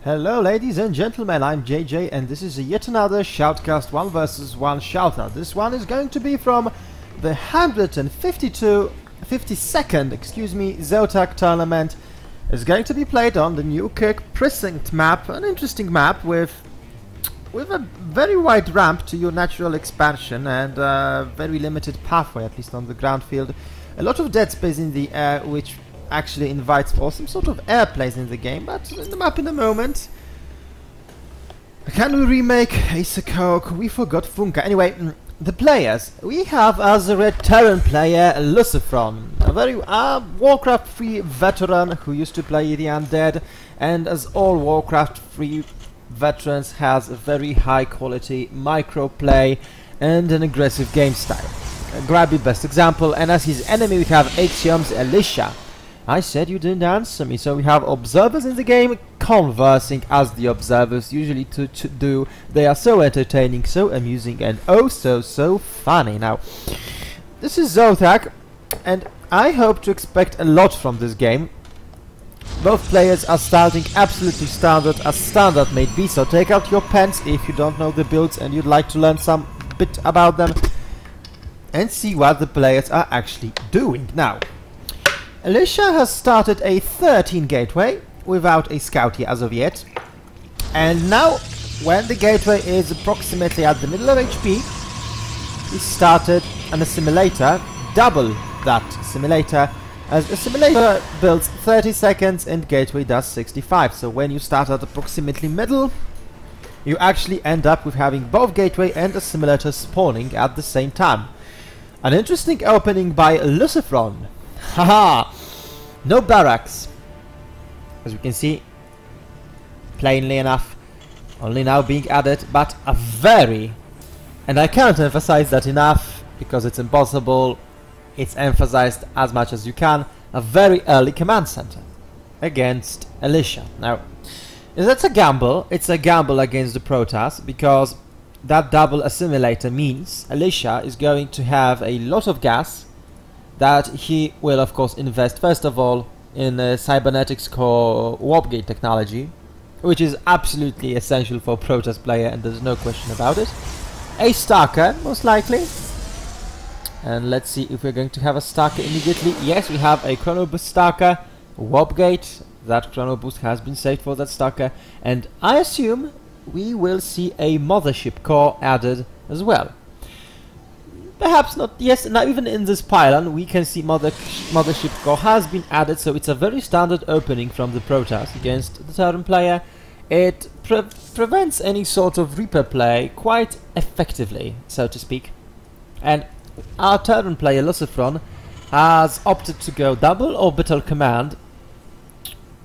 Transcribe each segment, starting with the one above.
Hello ladies and gentlemen, I'm JJ and this is yet another Shoutcast 1 vs 1 shoutout. This one is going to be from the 52nd Zotac tournament. It's going to be played on the new Kirk Precinct map, an interesting map with a very wide ramp to your natural expansion and a very limited pathway, at least on the ground field. A lot of dead space in the air, which actually invites for some sort of airplanes in the game, but in the map in the moment. Can we remake AxAlicia? We forgot Funka. Anyway, the players. We have as a veteran player Lucifron, a very Warcraft 3 veteran who used to play the Undead, and as all Warcraft 3 veterans has a very high quality micro play and an aggressive game style. Grab your best example, and as his enemy we have AxAlicia. I said you didn't answer me, so we have observers in the game conversing as the observers usually do. They are so entertaining, so amusing, and oh so funny. Now, this is Zotac, and I hope to expect a lot from this game. Both players are starting absolutely standard, as standard may be, so take out your pens if you don't know the builds and you'd like to learn some bit about them, and see what the players are actually doing. Now, Alicia has started a 13 gateway without a scout here as of yet, and now when the gateway is approximately at the middle of HP, he started an assimilator, double that assimilator, as assimilator builds 30 seconds and gateway does 65, so when you start at approximately middle, you actually end up with having both gateway and assimilator spawning at the same time. An interesting opening by Lucifron. Haha! No barracks, as you can see, plainly enough, only now being added, but a very, and I can't emphasize that enough because it's impossible, it's emphasized as much as you can, a very early command center against Alicia. Now, that's a gamble. It's a gamble against the Protoss, because that double assimilator means Alicia is going to have a lot of gas that he will of course invest first of all in cybernetics core warp gate technology, which is absolutely essential for a Protoss player, and there's no question about it. A Stalker, most likely. And let's see if we're going to have a Stalker immediately. Yes, we have a Chrono Boost Stalker, warp gate. That Chrono Boost has been saved for that Stalker, and I assume we will see a Mothership core added as well. Perhaps not, yes, now even in this pylon we can see Mothership core has been added, so it's a very standard opening from the Protoss against the Terran player. It prevents any sort of Reaper play quite effectively, so to speak. And our Terran player Lucifron has opted to go double orbital command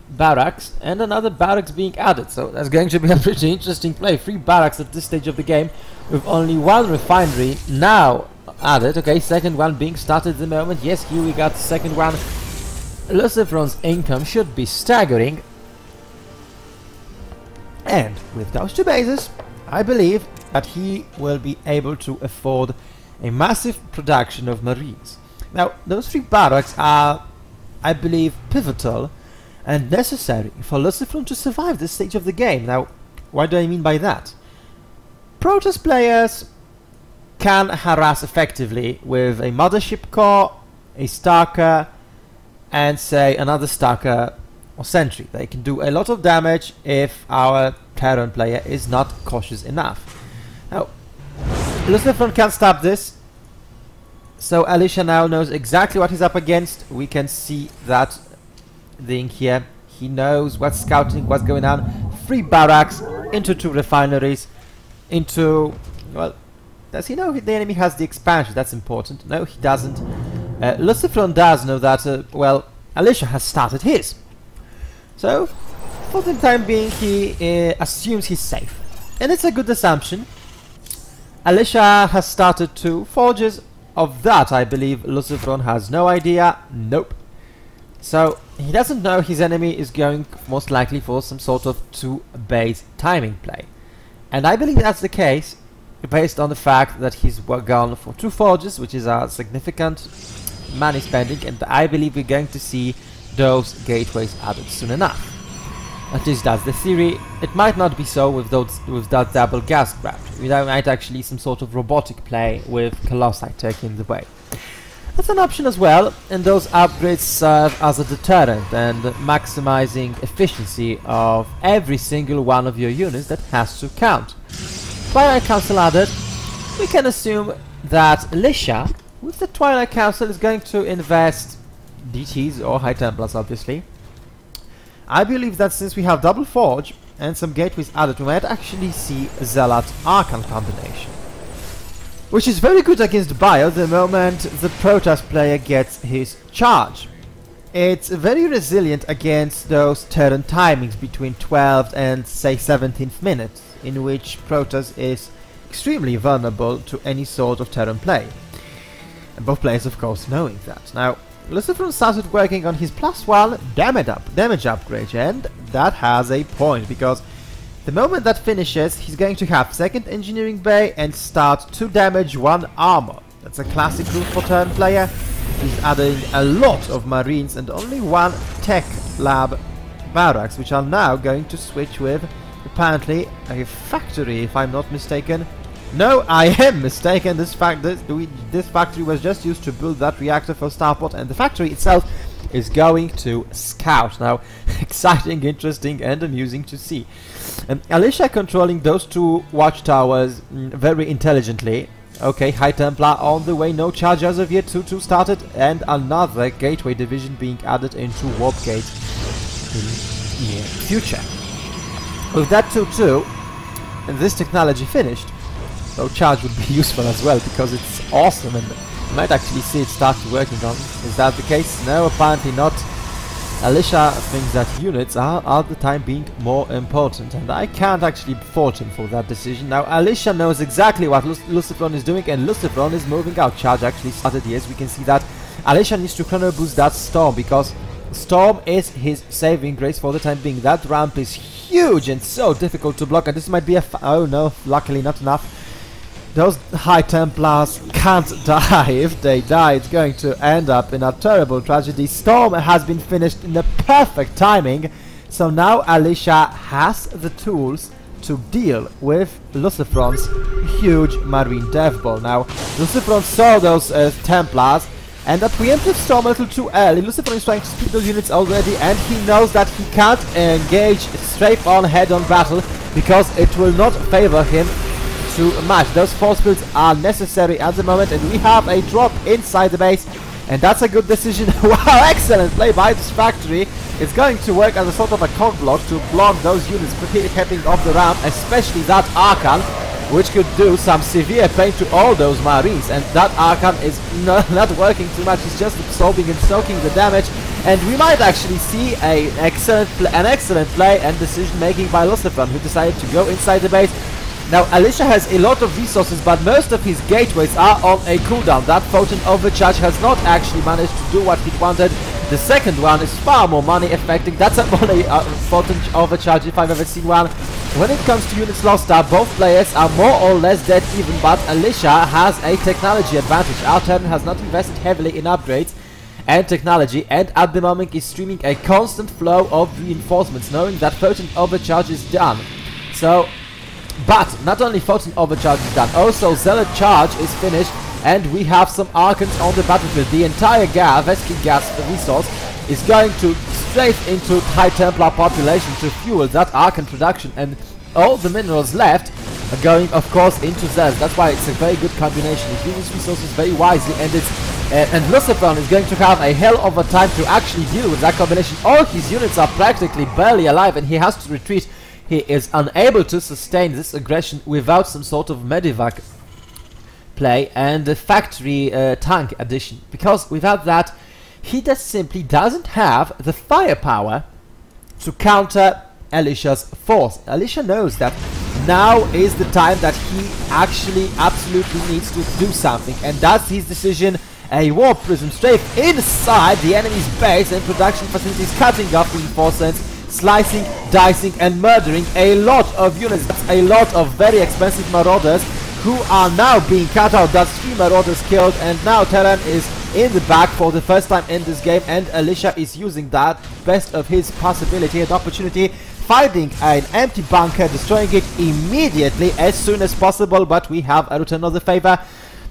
barracks, and another barracks being added, so that's going to be a pretty interesting play. 3 barracks at this stage of the game with only 1 refinery now added. Okay, second one being started at the moment. Yes, here we got the second one. Lucifron's income should be staggering, and with those 2 bases I believe that he will be able to afford a massive production of marines. Now, those 3 barracks are, I believe, pivotal and necessary for Lucifron to survive this stage of the game. Now, what do I mean by that? Protoss players can harass effectively with a Mothership core, a Stalker, and say another Stalker or Sentry. They can do a lot of damage if our Terran player is not cautious enough. Now, Lucifron can't stop this, so Alicia now knows exactly what he's up against. We can see that thing here. He knows what's scouting, what's going on. 3 barracks into 2 refineries, into, well, does he know the enemy has the expansion? That's important. No, he doesn't. Lucifron does know that, well, Alicia has started his. So, for the time being, he assumes he's safe. And it's a good assumption. Alicia has started 2 forges. Of that, I believe Lucifron has no idea. Nope. So, he doesn't know his enemy is going most likely for some sort of 2 base timing play. And I believe that's the case, based on the fact that he's gone for 2 forges, which is a significant money spending, and I believe we're going to see those gateways added soon enough. At least that's the theory. It might not be so with that double gas grab. We might actually some sort of robotic play with Colossi taking the way. That's an option as well, and those upgrades serve as a deterrent and maximizing efficiency of every single one of your units that has to count. Twilight Council added, we can assume that Alicia, with the Twilight Council, is going to invest DTs or High Templars, obviously. I believe that since we have Double Forge and some gateways added, we might actually see Zealot Archon combination, which is very good against Bio the moment the Protoss player gets his charge. It's very resilient against those turn timings between 12th and say 17th minute, in which Protoss is extremely vulnerable to any sort of turn play. And both players of course knowing that. Now, Lucifron started working on his +1 damage upgrade, and that has a point, because the moment that finishes, he's going to have 2nd Engineering Bay and start 2 damage, 1 armor. That's a classic rule for turn player. He's adding a lot of Marines and only 1 Tech Lab barracks, which are now going to switch with, apparently, a factory, if I'm not mistaken. No, I am mistaken. This factory was just used to build that reactor for Starport, and the factory itself is going to scout. Now, exciting, interesting, and amusing to see. Alicia controlling those 2 watchtowers very intelligently. Okay, High Templar on the way, no charge as of yet. 2-2 started, and another gateway division being added into Warp Gate in near future. With that 2-2, and this technology finished, so charge would be useful as well, because it's awesome and you might actually see it start working on. Is that the case? No, apparently not. Alicia thinks that units are at the time being more important, and I can't actually fault him for that decision. Now, Alicia knows exactly what Lucifron is doing, and Lucifron is moving out. Charge actually started, yes, we can see that. Alicia needs to chrono boost that Storm, because Storm is his saving grace for the time being. That ramp is huge and so difficult to block, and this might be a oh no, luckily not enough. Those High Templars can't die. If they die, it's going to end up in a terrible tragedy. Storm has been finished in the perfect timing, so now Alicia has the tools to deal with Lucifron's huge Marine Death Ball. Now, Lucifron saw those Templars, and a preemptive Storm a little too early. Lucifron is trying to speed those units already, and he knows that he can't engage straight on head-on battle, because it will not favor him to match. Those force fields are necessary at the moment, and we have a drop inside the base, and that's a good decision. Wow, excellent play by this factory. It's going to work as a sort of a cog block to block those units heading off the ramp, especially that Archon, which could do some severe pain to all those Marines, and that Archon is not working too much. He's just absorbing and soaking the damage, and we might actually see an excellent play and decision making by Lucifron, who decided to go inside the base. Now, Alicia has a lot of resources, but most of his gateways are on a cooldown. That Photon Overcharge has not actually managed to do what he wanted. The second one is far more money affecting. That's a Photon Overcharge if I've ever seen one. When it comes to units lost, both players are more or less dead even, but Alicia has a technology advantage. Our turn has not invested heavily in upgrades and technology, and at the moment is streaming a constant flow of reinforcements, knowing that Photon Overcharge is done. So, but not only Photon Overcharge is done, also Zealot Charge is finished, and we have some Archons on the battlefield. The entire Veskin gas resource is going to straight into High Templar population to fuel that Archon production, and all the minerals left are going, of course, into Zealot. That's why it's a very good combination. He uses resources very wisely, and it's and Lucifron is going to have a hell of a time to actually deal with that combination. All his units are practically barely alive, and he has to retreat. He is unable to sustain this aggression without some sort of Medivac play and the factory tank addition, because without that he just simply doesn't have the firepower to counter Alicia's force. Alicia knows that now is the time that he actually absolutely needs to do something, and that's his decision. A Warp Prism straight inside the enemy's base and production facilities, cutting off reinforcements, slicing, dicing, and murdering a lot of units. That's a lot of very expensive Marauders who are now being cut out. That's 3 Marauders killed, and now Terran is in the back for the first time in this game, and Alicia is using that best of his possibility and opportunity. finding an empty bunker, destroying it immediately as soon as possible, but we have a return of the favor.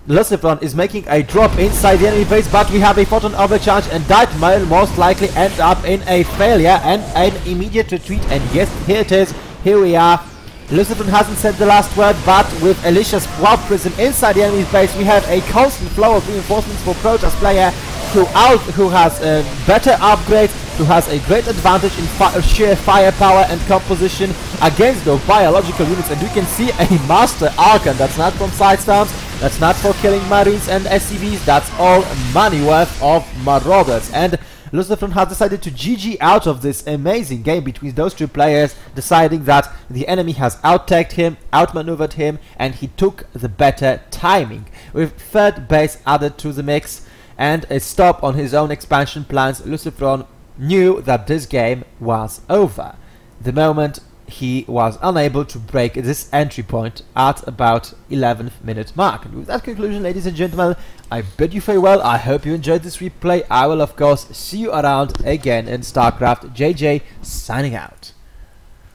Lucifron is making a drop inside the enemy base, but we have a photon overcharge, and that will most likely end up in a failure and an immediate retreat. And yes, here it is, here we are. Lucifron hasn't said the last word, but with Alicia's Warp Prism inside the enemy's base, we have a constant flow of reinforcements for Protoss player who has better upgrades, who has a great advantage in sheer firepower and composition against those biological units. And you can see a Master Archon. That's not from side storms, that's not for killing Marines and SCVs, that's all money worth of Marauders. And Lucifron has decided to GG out of this amazing game between those two players, deciding that the enemy has out-teched him, outmaneuvered him, and he took the better timing. With third base added to the mix and a stop on his own expansion plans, Lucifron knew that this game was over the moment he was unable to break this entry point at about 11th minute mark. And with that conclusion, ladies and gentlemen, I bid you farewell. I hope you enjoyed this replay. I will of course see you around again in StarCraft. JJ signing out.